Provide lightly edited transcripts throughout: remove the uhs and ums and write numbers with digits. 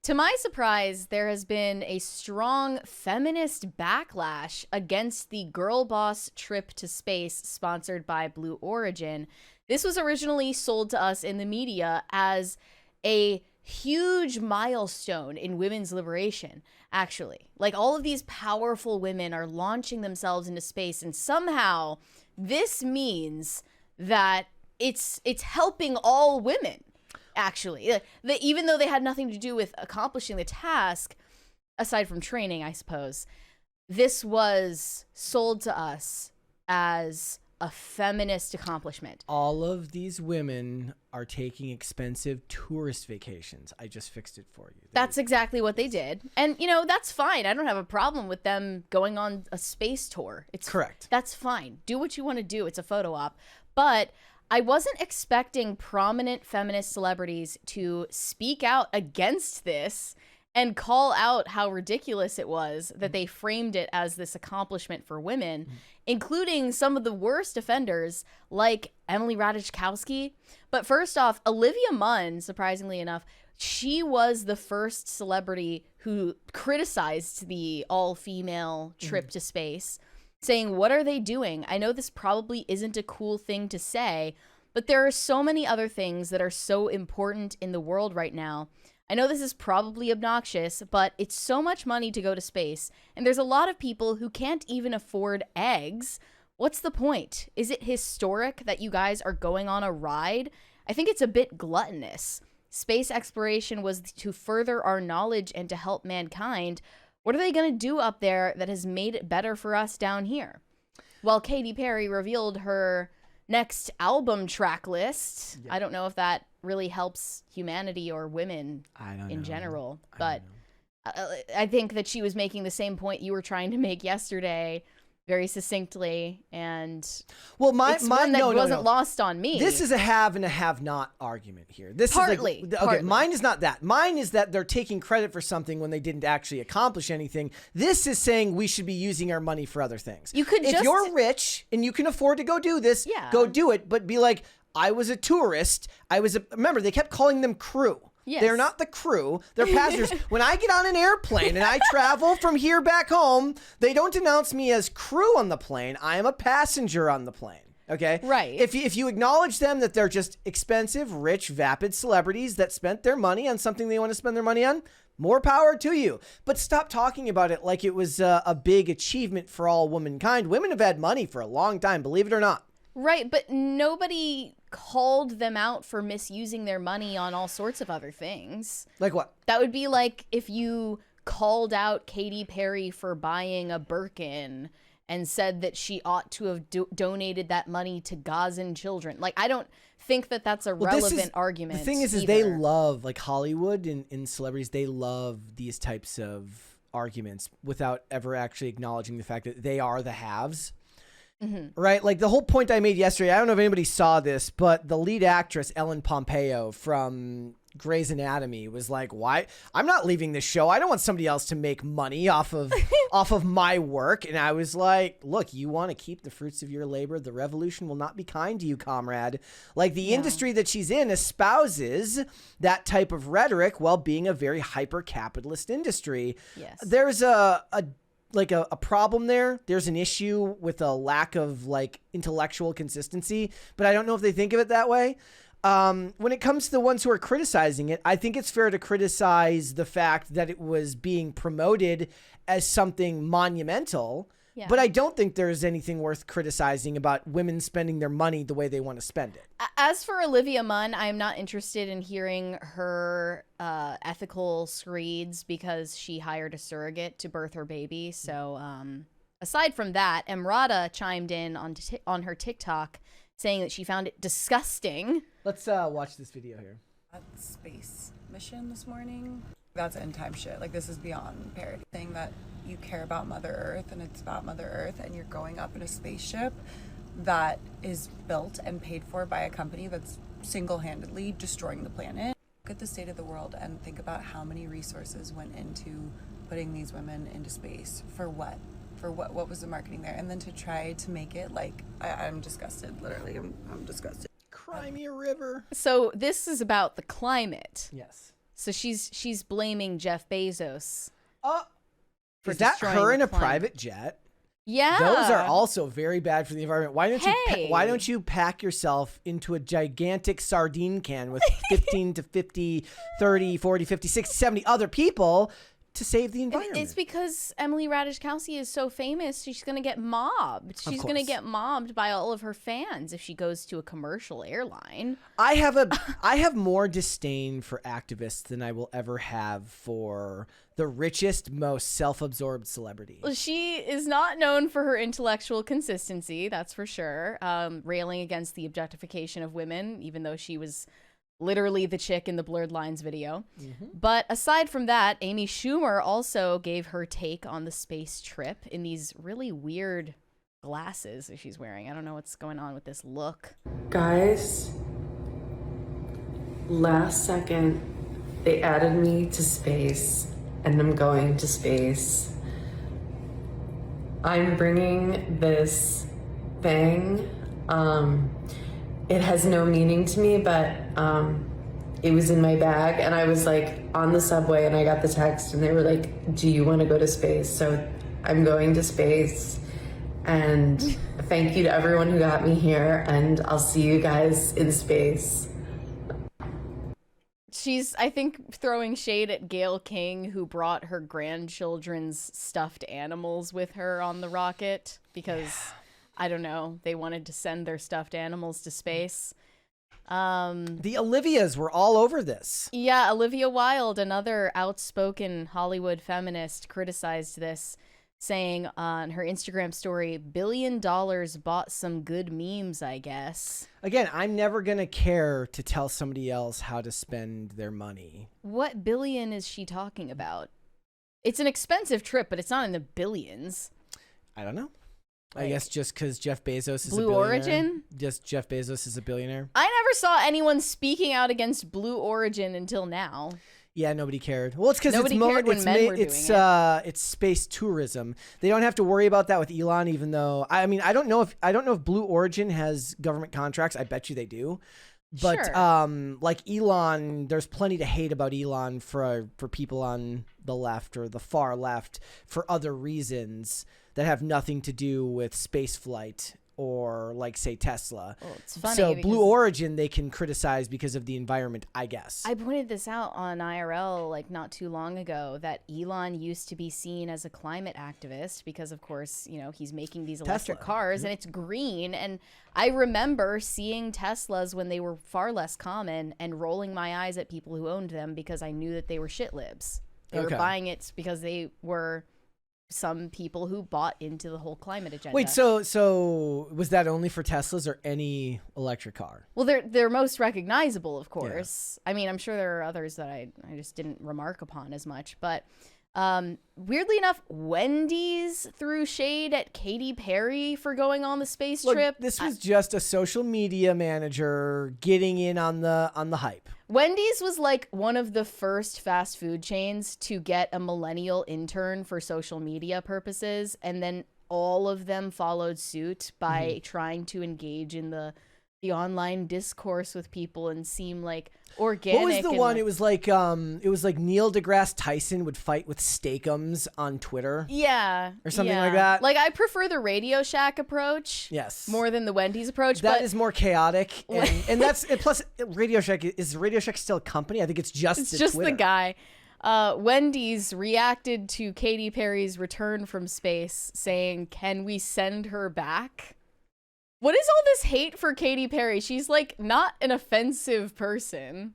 To my surprise, there has been a strong feminist backlash against the Girlboss trip to space sponsored by Blue Origin. This was originally sold to us in the media as a huge milestone in women's liberation, actually. Like, all of these powerful women are launching themselves into space, and somehow this means that it's helping all women. Actually, even though they had nothing to do with accomplishing the task, aside from training, I suppose, this was sold to us as a feminist accomplishment. All of these women are taking expensive tourist vacations. I just fixed it for you. That's exactly what they did. And, you know, that's fine. I don't have a problem with them going on a space tour. It's correct. That's fine. Do what you want to do. It's a photo op. But I wasn't expecting prominent feminist celebrities to speak out against this and call out how ridiculous it was that they framed it as this accomplishment for women, including some of the worst offenders like Emily Ratajkowski. But first off, Olivia Munn, surprisingly enough, she was the first celebrity who criticized the all-female trip to space, saying, what are they doing? I know this probably isn't a cool thing to say, but there are so many other things that are so important in the world right now. I know this is probably obnoxious, but it's so much money to go to space, and there's a lot of people who can't even afford eggs. What's the point? Is it historic that you guys are going on a ride? I think it's a bit gluttonous. Space exploration was to further our knowledge and to help mankind. What are they going to do up there that has made it better for us down here? Well, Katy Perry revealed her next album track list. I don't know if that really helps humanity or women in general, but I think that she was making the same point you were trying to make yesterday very succinctly, and well, it's one that wasn't lost on me. This is a have and a have not argument here. This partly, is like, okay, mine is not that. Mine is that they're taking credit for something when they didn't actually accomplish anything. This is saying we should be using our money for other things. You could if you're rich and you can afford to go do this, go do it, but be like, I was a tourist. Remember, they kept calling them crew. Yes. They're not the crew. They're passengers. When I get on an airplane and I travel from here back home, they don't announce me as crew on the plane. I am a passenger on the plane. Okay? Right. If you acknowledge them that they're just expensive, rich, vapid celebrities that spent their money on something they want to spend their money on, more power to you. But stop talking about it like it was a big achievement for all womankind. Women have had money for a long time, believe it or not. Right, but nobody called them out for misusing their money on all sorts of other things. Like what? That would be like if you called out Katy Perry for buying a Birkin and said that she ought to have donated that money to Gazan children. Like, I don't think that that's a relevant argument. The thing is they love, like Hollywood and celebrities, they love these types of arguments without ever actually acknowledging the fact that they are the haves. Right? Like the whole point I made yesterday, I don't know if anybody saw this, but the lead actress, Ellen Pompeo from Grey's Anatomy, was like, why? I'm not leaving this show. I don't want somebody else to make money off of my work. And I was like, look, you want to keep the fruits of your labor. The revolution will not be kind to you, comrade. Like the industry that she's in espouses that type of rhetoric while being a very hyper-capitalist industry. Yes. There's a problem there. There's an issue with a lack of like intellectual consistency, but I don't know if they think of it that way. When it comes to the ones who are criticizing it, I think it's fair to criticize the fact that it was being promoted as something monumental. Yeah. But I don't think there's anything worth criticizing about women spending their money the way they want to spend it. As for Olivia Munn, I'm not interested in hearing her ethical screeds because she hired a surrogate to birth her baby. So aside from that, Emrata chimed in on her TikTok saying that she found it disgusting. Let's watch this video here. Space mission this morning. That's end time shit. Like, this is beyond parody. Saying that you care about Mother Earth and it's about Mother Earth and you're going up in a spaceship that is built and paid for by a company that's single-handedly destroying the planet. Look at the state of the world and think about how many resources went into putting these women into space. For what? For what was the marketing there? And then to try to make it like, I'm disgusted, literally. I'm disgusted. Cry me a river. So this is about the climate. Yes. So she's blaming Jeff Bezos. For Is that destroying her the in a climate. private jet? Yeah. Those are also very bad for the environment. Hey. Why don't you pack yourself into a gigantic sardine can with 15 to 50, 30, 40, 50, 60, 70 other people to save the environment? It's because Emily Ratajkowski is so famous, she's going to get mobbed. She's going to get mobbed by all of her fans if she goes to a commercial airline. I have more disdain for activists than I will ever have for the richest, most self-absorbed celebrity. She is not known for her intellectual consistency, that's for sure. Railing against the objectification of women, even though she was literally the chick in the Blurred Lines video. But aside from that, Amy Schumer also gave her take on the space trip in these really weird glasses that she's wearing. I don't know what's going on with this look. Guys, last second, they added me to space, and I'm going to space. I'm bringing this thing. It has no meaning to me, but it was in my bag, and I was like on the subway, and I got the text, and they were like, do you want to go to space? So I'm going to space, and thank you to everyone who got me here, and I'll see you guys in space. She's, I think, throwing shade at Gayle King, who brought her grandchildren's stuffed animals with her on the rocket because, I don't know, they wanted to send their stuffed animals to space. The Olivias were all over this. Yeah, Olivia Wilde, another outspoken Hollywood feminist, criticized this, saying on her Instagram story, $1 billion bought some good memes, I guess. Again, I'm never going to care to tell somebody else how to spend their money. What billion is she talking about? It's an expensive trip, but it's not in the billions. I don't know. I guess just because Jeff Bezos is Blue a billionaire. Origin? Just Jeff Bezos is a billionaire. I never saw anyone speaking out against Blue Origin until now. Yeah, nobody cared. Well, it's because Nobody cared when men were doing it. It's space tourism. They don't have to worry about that with Elon, even though I mean I don't know if Blue Origin has government contracts. I bet you they do. But Sure. like Elon, there's plenty to hate about Elon for people on the left or the far left for other reasons that have nothing to do with space flight or like say Tesla. Well, it's funny So because Blue Origin they can criticize because of the environment, I guess. I pointed this out on IRL like not too long ago that Elon used to be seen as a climate activist because of course, you know, he's making these electric Tesla. cars and it's green, and I remember seeing Teslas when they were far less common and rolling my eyes at people who owned them because I knew that they were shit libs. They were buying it because they were some people who bought into the whole climate agenda. Wait, so was that only for Teslas or any electric car? Well, they're most recognizable, of course. Yeah. I mean, I'm sure there are others that I just didn't remark upon as much. But weirdly enough, Wendy's threw shade at Katy Perry for going on the space trip. This was just a social media manager getting in on the hype. Wendy's was like one of the first fast food chains to get a millennial intern for social media purposes, and then all of them followed suit by trying to engage in the online discourse with people and seem like organic. What was the one? It was like Neil deGrasse Tyson would fight with Steakums on Twitter. Yeah. Or something like that. Like I prefer the Radio Shack approach. Yes. More than the Wendy's approach. That but is more chaotic. And that's plus Radio Shack is Radio Shack still a company? I think it's just the guy. Wendy's reacted to Katy Perry's return from space saying, "Can we send her back?" What is all this hate for Katy Perry? She's like not an offensive person.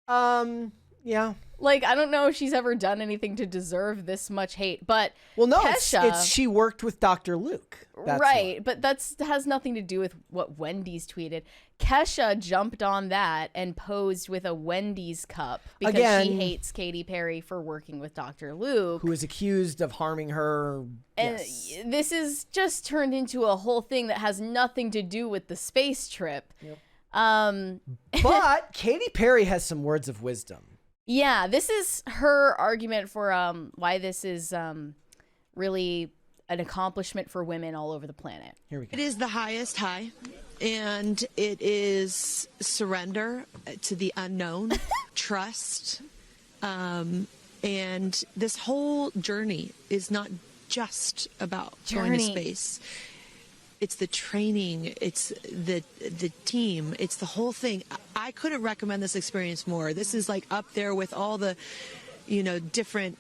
Yeah. Like I don't know if she's ever done anything to deserve this much hate, but well, no, Kesha, it's she worked with Dr. Luke. That's right, what. but that has nothing to do with what Wendy's tweeted. Kesha jumped on that and posed with a Wendy's cup because she hates Katy Perry for working with Dr. Luke, who is accused of harming her. And yes. This is just turned into a whole thing that has nothing to do with the space trip. Yep. But Katy Perry has some words of wisdom. Yeah, this is her argument for why this is really an accomplishment for women all over the planet. Here we go. It is the highest high, and it is surrender to the unknown, trust, And this whole journey is not just about going to space. It's the training, it's the team, it's the whole thing. I couldn't recommend this experience more. This is like up there with all the, different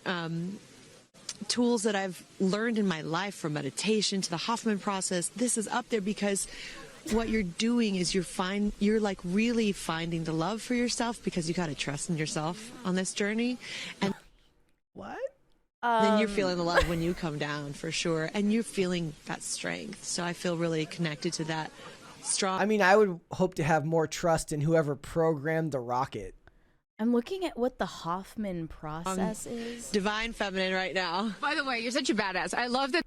tools that I've learned in my life, from meditation to the Hoffman process. This is up there because what you're doing is you're like really finding the love for yourself, because you got to trust in yourself on this journey. And what? then you're feeling the love when you come down, for sure. And you're feeling that strength. So I feel really connected to that strong. I mean, I would hope to have more trust in whoever programmed the rocket. I'm looking at what the Hoffman process is. Divine feminine right now. By the way, you're such a badass. I love that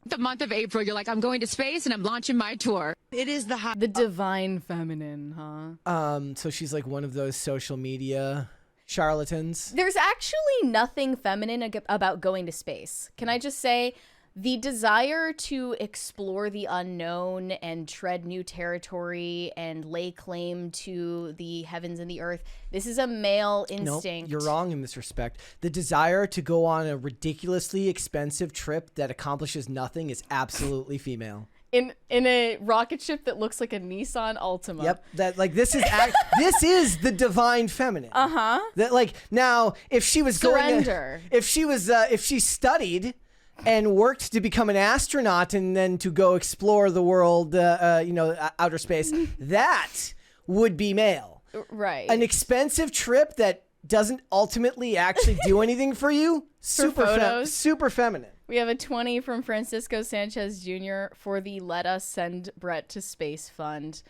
the month of April, you're like, I'm going to space and I'm launching my tour. It is the divine feminine, huh? So she's like one of those social media charlatans. There's actually nothing feminine about going to space. Can I just say, the desire to explore the unknown and tread new territory and lay claim to the heavens and the earth, this is a male instinct. Nope, you're wrong in this respect. The desire to go on a ridiculously expensive trip that accomplishes nothing is absolutely female. In a rocket ship that looks like a Nissan Altima. Yep, that like this is this is the divine feminine. That like now if she was surrender. if she studied and worked to become an astronaut and then to go explore the world, outer space, that would be male. Right. An expensive trip that doesn't ultimately actually do anything for you. Super feminine. We have a 20 from Francisco Sanchez Jr. for the Let Us Send Brett to Space Fund.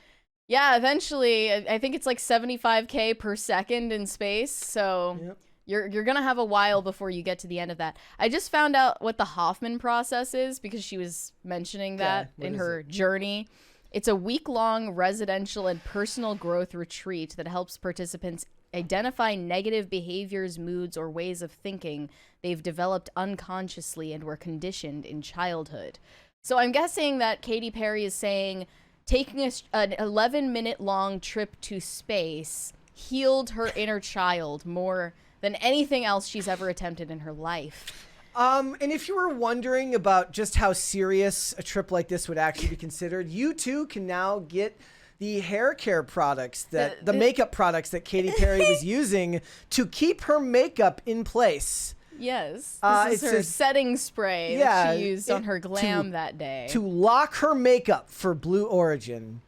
Yeah, eventually, I think it's like 75K per second in space. So yep. You're going to have a while before you get to the end of that. I just found out what the Hoffman process is because she was mentioning that in her journey. It's a week-long residential and personal growth retreat that helps participants identify negative behaviors, moods, or ways of thinking they've developed unconsciously and were conditioned in childhood. So I'm guessing that Katy Perry is saying taking an 11-minute long trip to space healed her inner child more than anything else she's ever attempted in her life. And if you were wondering about just how serious a trip like this would actually be considered, you too can now get the hair care products, that the makeup products that Katy Perry was using to keep her makeup in place. Yes, this is her setting spray that she used on her glam that day. To lock her makeup for Blue Origin.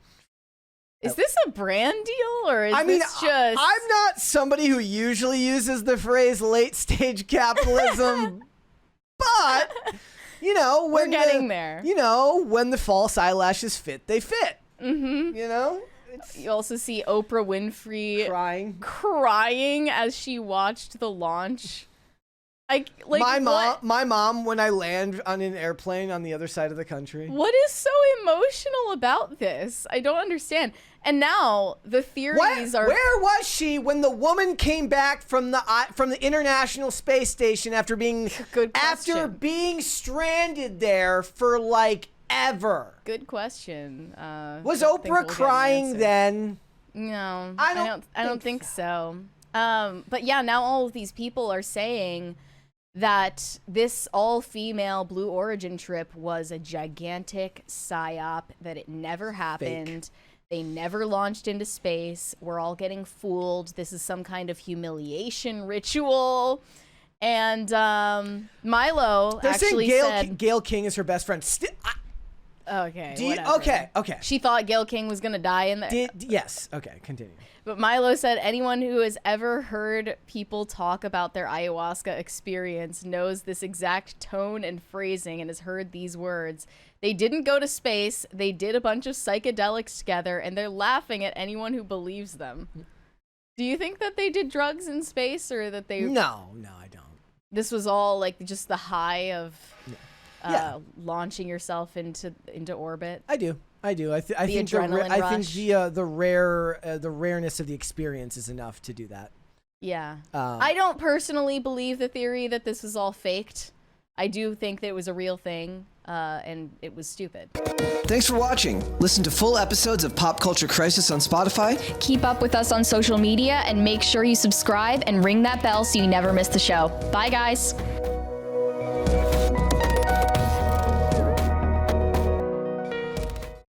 Is this a brand deal, or is this just... I'm not somebody who usually uses the phrase late-stage capitalism, but, when we're getting there. When the false eyelashes fit, they fit. Mm-hmm. You also see Oprah Winfrey crying as she watched the launch. My mom when I land on an airplane on the other side of the country. What is so emotional about this? I don't understand. And now the theories are... Where was she when the woman came back from the International Space Station after being stranded there for ever? Good question. Was Oprah crying then? No, I don't think so. But yeah, now all of these people are saying that this all-female Blue Origin trip was a gigantic psyop, that it never happened. Fake. They never launched into space. We're all getting fooled. This is some kind of humiliation ritual. And Milo actually said... Gayle King is her best friend. Okay, Okay. She thought Gayle King was going to die in there. Yes. Okay, continue. But Milo said anyone who has ever heard people talk about their ayahuasca experience knows this exact tone and phrasing and has heard these words. They didn't go to space. They did a bunch of psychedelics together, and they're laughing at anyone who believes them. Do you think that they did drugs in space, or that they... No, I don't. This was all just the high of launching yourself into orbit? I do. I think the rareness of the experience is enough to do that. Yeah. I don't personally believe the theory that this was all faked. I do think that it was a real thing. and it was stupid. Thanks for watching. Listen to full episodes of Pop Culture Crisis on Spotify. Keep up with us on social media and make sure you subscribe and ring that bell so you never miss the show. Bye, guys.